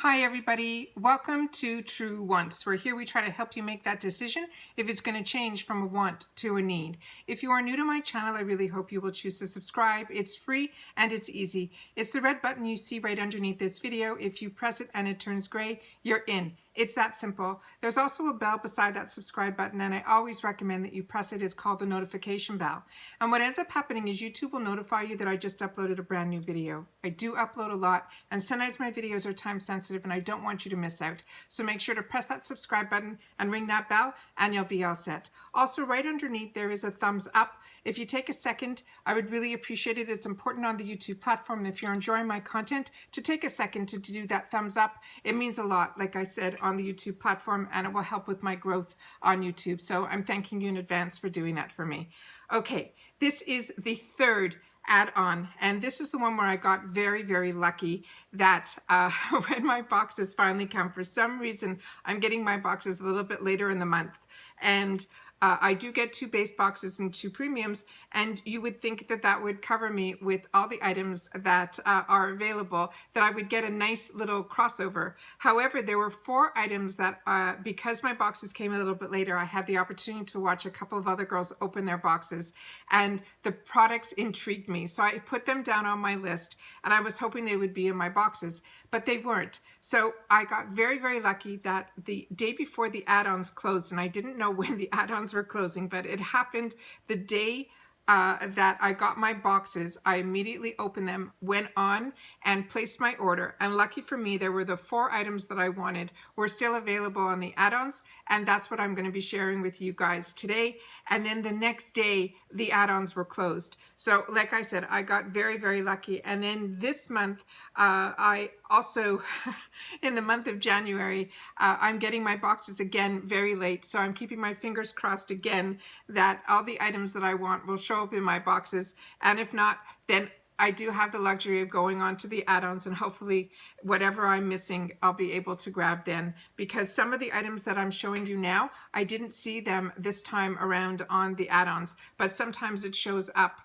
Hi everybody, welcome to True Wants, where here we try to help you make that decision if it's going to change from a want to a need. If you are new to my channel, I really hope you will choose to subscribe. It's free and it's easy. It's the red button you see right underneath this video. If you press it and it turns gray, you're in. It's that simple. There's also a bell beside that subscribe button, and I always recommend that you press it. It's called the notification bell. And what ends up happening is YouTube will notify you that I just uploaded a brand new video. I do upload a lot, and sometimes my videos are time sensitive and I don't want you to miss out. So make sure to press that subscribe button and ring that bell and you'll be all set. Also, right underneath there is a thumbs up. If you take a second, I would really appreciate it. It's important on the YouTube platform, if you're enjoying my content, to take a second to do that thumbs up. It means a lot, like I said, on the YouTube platform, and it will help with my growth on YouTube. So I'm thanking you in advance for doing that for me. Okay, this is the third add-on, and this is the one where I got very, very lucky that when my boxes finally come, for some reason, I'm getting my boxes a little bit later in the month. And I do get 2 base boxes and 2 premiums, and you would think that that would cover me with all the items that are available, that I would get a nice little crossover. However, there were 4 items that, because my boxes came a little bit later, I had the opportunity to watch a couple of other girls open their boxes, and the products intrigued me. So I put them down on my list, and I was hoping they would be in my boxes, but they weren't. So I got very, very lucky that the day before the add-ons closed, and I didn't know when the add-ons were closing, but it happened the day that I got my boxes. I immediately opened them, went on and placed my order, and lucky for me, there were the 4 items that I wanted were still available on the add-ons, and that's what I'm going to be sharing with you guys today. And then the next day the add-ons were closed. So like I said, I got very, very lucky. And then this month I also in the month of January I'm getting my boxes again very late, so I'm keeping my fingers crossed again that all the items that I want will show up in my boxes, and if not, then I do have the luxury of going on to the add-ons, and hopefully whatever I'm missing, I'll be able to grab then, because some of the items that I'm showing you now, I didn't see them this time around on the add-ons, but sometimes it shows up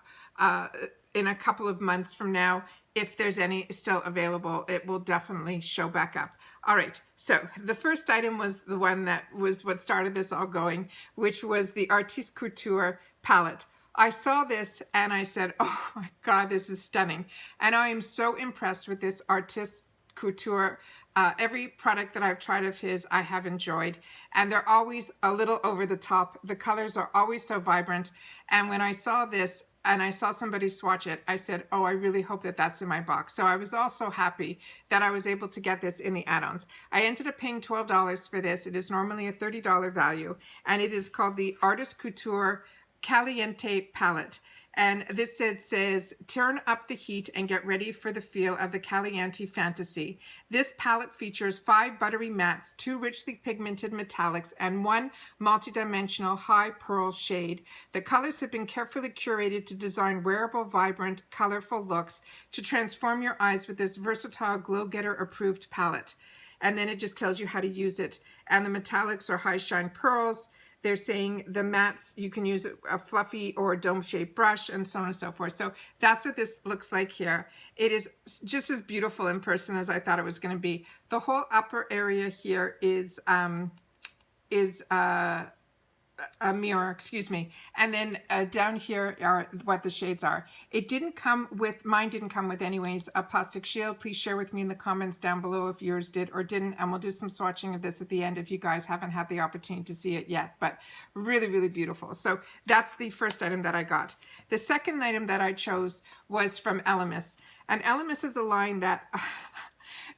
in a couple of months from now. If there's any still available, it will definitely show back up. All right, so the first item was the one that was what started this all going, which was the Artis Couture palette. I saw this and I said, oh my God, this is stunning. And I am so impressed with this Artis Couture. Every product that I've tried of his, I have enjoyed. And they're always a little over the top. The colors are always so vibrant. And when I saw this and I saw somebody swatch it, I said, oh, I really hope that that's in my box. So I was also happy that I was able to get this in the add-ons. I ended up paying $12 for this. It is normally a $30 value. And it is called the Artis Couture CalientePalette. And this says, turn up the heat and get ready for the feel of the Caliente fantasy. This palette features 5 buttery mattes, 2 richly pigmented metallics, and 1 multidimensional high pearl shade. The colors have been carefully curated to design wearable, vibrant, colorful looks to transform your eyes with this versatile glow-getter approved palette. And then it just tells you how to use it. And the metallics are high shine pearls. They're saying the mattes, you can use a fluffy or a dome-shaped brush, and so on and so forth. So that's what this looks like here. It is just as beautiful in person as I thought it was going to be. The whole upper area here is a mirror, excuse me, and then down here are what the shades are. It didn't come with, mine didn't come with anyways, a plastic shield. Please share with me in the comments down below if yours did or didn't, and we'll do some swatching of this at the end if you guys haven't had the opportunity to see it yet. But really, really beautiful. So that's the first item that I got. The second item that I chose was from Elemis, and Elemis is a line that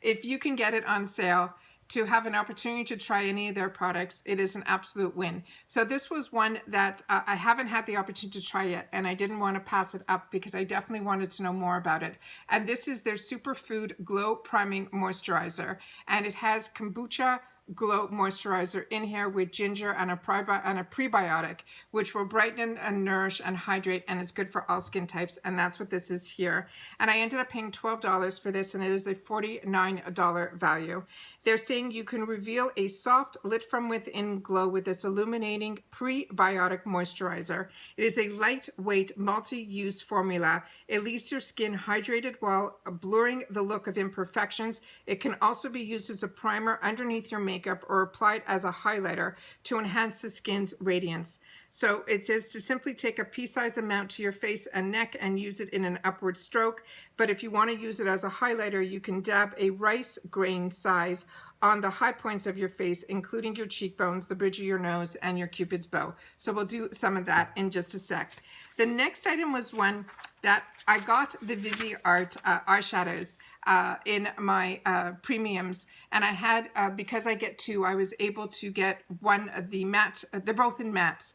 if you can get it on sale, to have an opportunity to try any of their products, it is an absolute win. So this was one that I haven't had the opportunity to try yet, and I didn't want to pass it up because I definitely wanted to know more about it. And this is their Superfood Glow Priming Moisturizer, and it has kombucha, Glow Moisturizer in here with ginger and a prebiotic, which will brighten and nourish and hydrate, and it's good for all skin types, and that's what this is here. And I ended up paying $12 for this, and it is a $49 value. They're saying you can reveal a soft, lit from within glow with this illuminating prebiotic moisturizer. It is a lightweight, multi-use formula. It leaves your skin hydrated while blurring the look of imperfections. It can also be used as a primer underneath your makeup or applied as a highlighter to enhance the skin's radiance. So it says to simply take a pea-sized amount to your face and neck and use it in an upward stroke. But if you want to use it as a highlighter, you can dab a rice grain size on the high points of your face, including your cheekbones, the bridge of your nose, and your Cupid's bow. So we'll do some of that in just a sec. The next item was one that I got the Vizzi Art eyeshadows in my premiums, and I had, because I get two, I was able to get one of the matte, they're both in mattes,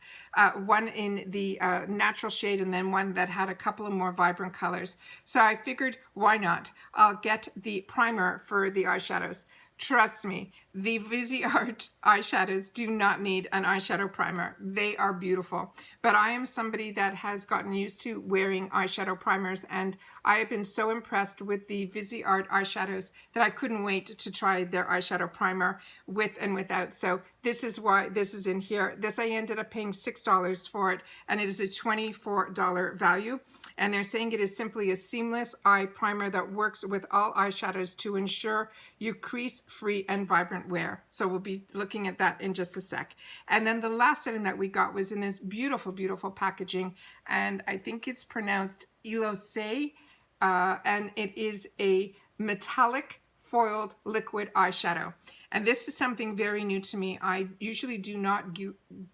one in the natural shade and then one that had a couple of more vibrant colors. So I figured, why not? I'll get the primer for the eyeshadows. Trust me, the Vizzi Art eyeshadows do not need an eyeshadow primer. They are beautiful. But I am somebody that has gotten used to wearing eyeshadow primers, and I have been so impressed with the Vizzi Art eyeshadows that I couldn't wait to try their eyeshadow primer with and without. So this is why this is in here. This I ended up paying $6 for it, and it is a $24 value. And they're saying it is simply a seamless eye primer that works with all eyeshadows to ensure you crease-free and vibrant wear. So we'll be looking at that in just a sec. And then the last item that we got was in this beautiful, beautiful packaging, and I think it's pronounced Eloise, and it is a metallic foiled liquid eyeshadow. And this is something very new to me. I usually do not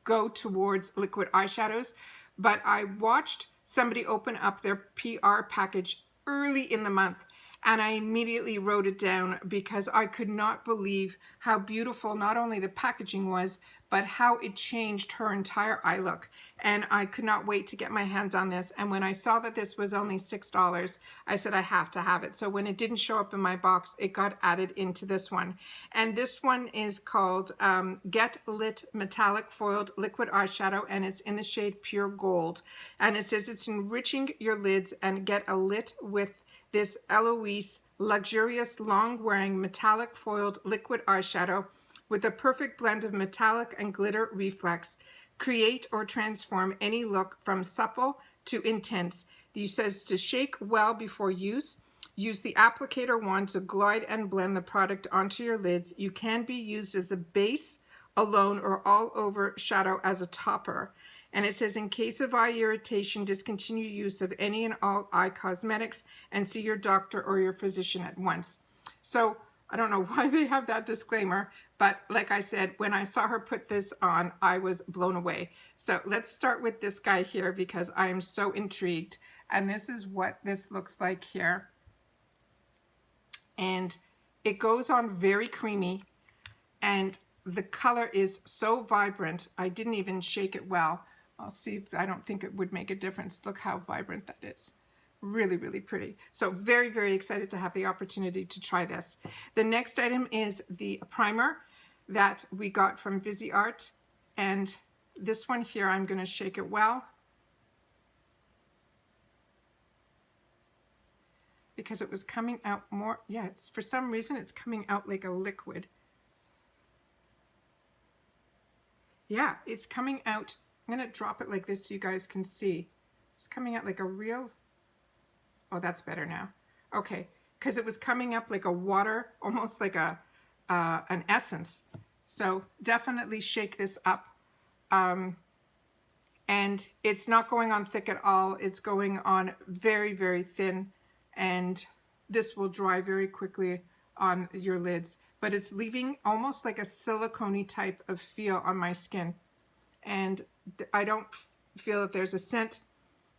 go towards liquid eyeshadows, but I watched somebody open up their PR package early in the month, and I immediately wrote it down because I could not believe how beautiful not only the packaging was, but how it changed her entire eye look. And I could not wait to get my hands on this. And when I saw that this was only $6, I said I have to have it. So when it didn't show up in my box, it got added into this one. And this one is called Get Lit Metallic Foiled Liquid Eyeshadow, and it's in the shade Pure Gold. And it says it's enriching your lids and get a lit with this Eloise luxurious long-wearing metallic foiled liquid eyeshadow with a perfect blend of metallic and glitter reflex. Create or transform any look from supple to intense. It says to shake well before use. Use the applicator wand to glide and blend the product onto your lids. You can be used as a base, alone, or all over shadow as a topper. And it says, in case of eye irritation, discontinue use of any and all eye cosmetics and see your doctor or your physician at once. So I don't know why they have that disclaimer, but like I said, when I saw her put this on, I was blown away. So let's start with this guy here because I am so intrigued. And this is what this looks like here. And it goes on very creamy, and the color is so vibrant. I didn't even shake it well. I'll see if, I don't think it would make a difference. Look how vibrant that is. Really, really pretty. So very, very excited to have the opportunity to try this. The next item is the primer that we got from Vizzi Art. And this one here, I'm going to shake it well, because it was coming out more. Yeah, it's, for some reason, it's coming out like a liquid. Yeah, it's coming out. I'm going to drop it like this so you guys can see. It's coming out like a real, oh, that's better now. Okay, because it was coming up like a water, almost like a an essence. So definitely shake this up. And it's not going on thick at all. It's going on very, very thin. And this will dry very quickly on your lids. But it's leaving almost like a silicone-y type of feel on my skin. And I don't feel that there's a scent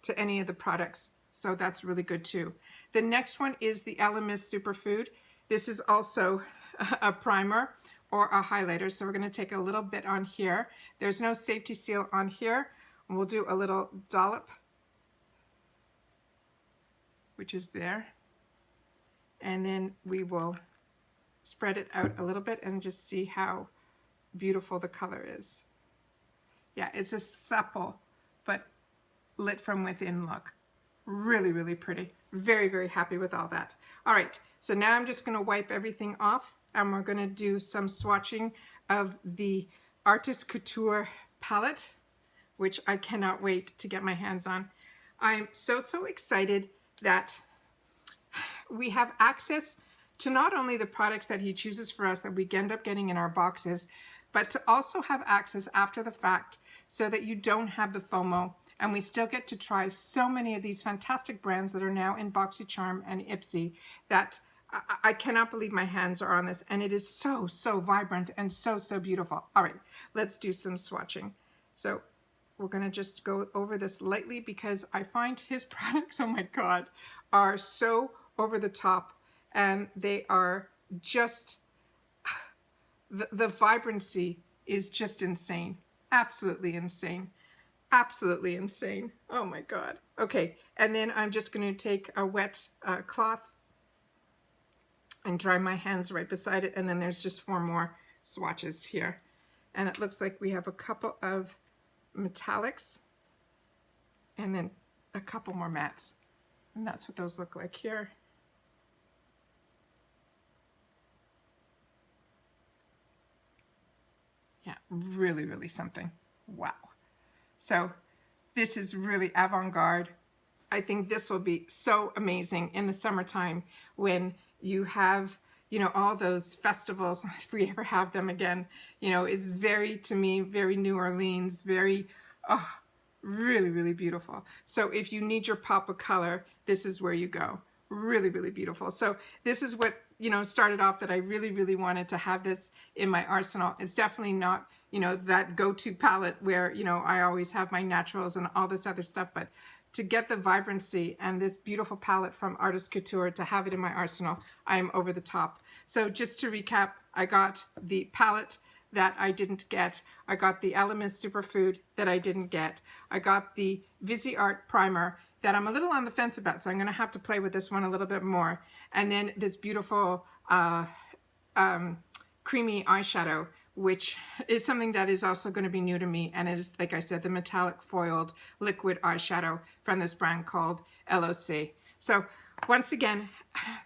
to any of the products. So that's really good too. The next one is the Elemis Superfood. This is also a primer or a highlighter. So we're going to take a little bit on here. There's no safety seal on here. We'll do a little dollop, which is there. And then we will spread it out a little bit and just see how beautiful the color is. Yeah, it's a supple but lit from within look. Really, really pretty. Very, very happy with all that. All right, so now I'm just going to wipe everything off, and we're going to do some swatching of the Artis Couture palette, which I cannot wait to get my hands on. I'm so excited that we have access to not only the products that he chooses for us that we end up getting in our boxes, but to also have access after the fact so that you don't have the FOMO, and we still get to try so many of these fantastic brands that are now in Boxycharm and Ipsy that I cannot believe my hands are on this, and it is so vibrant and so beautiful. All right, let's do some swatching. So we're going to just go over this lightly because I find his products, oh my God, are so over the top, and they are just, the vibrancy is just insane. Absolutely insane. Absolutely insane. Oh my God. Okay, and then I'm just going to take a wet cloth and dry my hands right beside it, and then there's just 4 more swatches here. And it looks like we have a couple of metallics and then a couple more mattes. And that's what those look like here. Yeah, really something. Wow. So this is really avant-garde. I think this will be so amazing in the summertime when you have, you know, all those festivals, if we ever have them again. You know, it's very, to me, very New Orleans, very, oh, really beautiful. So if you need your pop of color, this is where you go. Really beautiful. So this is what, you know, started off that I really wanted to have this in my arsenal. It's definitely not, you know, that go-to palette where, you know, I always have my naturals and all this other stuff, but to get the vibrancy and this beautiful palette from Artis Couture, to have it in my arsenal, I am over the top. So just to recap, I got the palette that I didn't get. I got the Elemis Superfood that I didn't get. I got the Vizzi Art primer that I'm a little on the fence about, so I'm going to have to play with this one a little bit more. And then this beautiful creamy eyeshadow, which is something that is also going to be new to me, and is, like I said, the metallic foiled liquid eyeshadow from this brand called Eloise. So once again,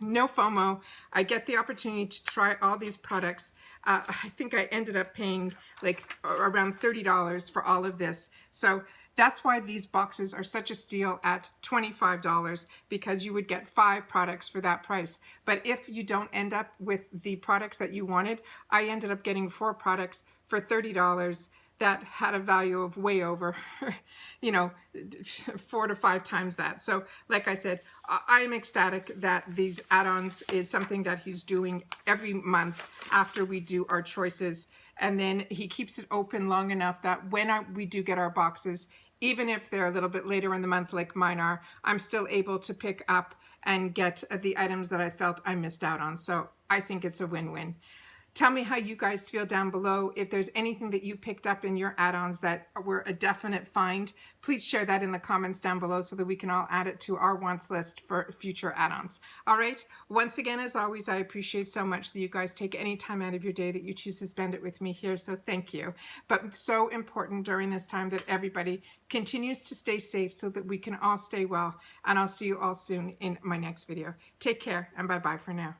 no FOMO. I get the opportunity to try all these products. I think I ended up paying like around $30 for all of this. So that's why these boxes are such a steal at $25, because you would get 5 products for that price. But if you don't end up with the products that you wanted, I ended up getting 4 products for $30 that had a value of way over, you know, 4 to 5 times that. So like I said, I am ecstatic that these add-ons is something that he's doing every month after we do our choices. And then he keeps it open long enough that when we do get our boxes, even if they're a little bit later in the month like mine are, I'm still able to pick up and get the items that I felt I missed out on. So I think it's a win-win. Tell me how you guys feel down below. If there's anything that you picked up in your add-ons that were a definite find, please share that in the comments down below so that we can all add it to our wants list for future add-ons. All right, once again, as always, I appreciate so much that you guys take any time out of your day that you choose to spend it with me here, so thank you. But so important during this time that everybody continues to stay safe so that we can all stay well, and I'll see you all soon in my next video. Take care, and bye-bye for now.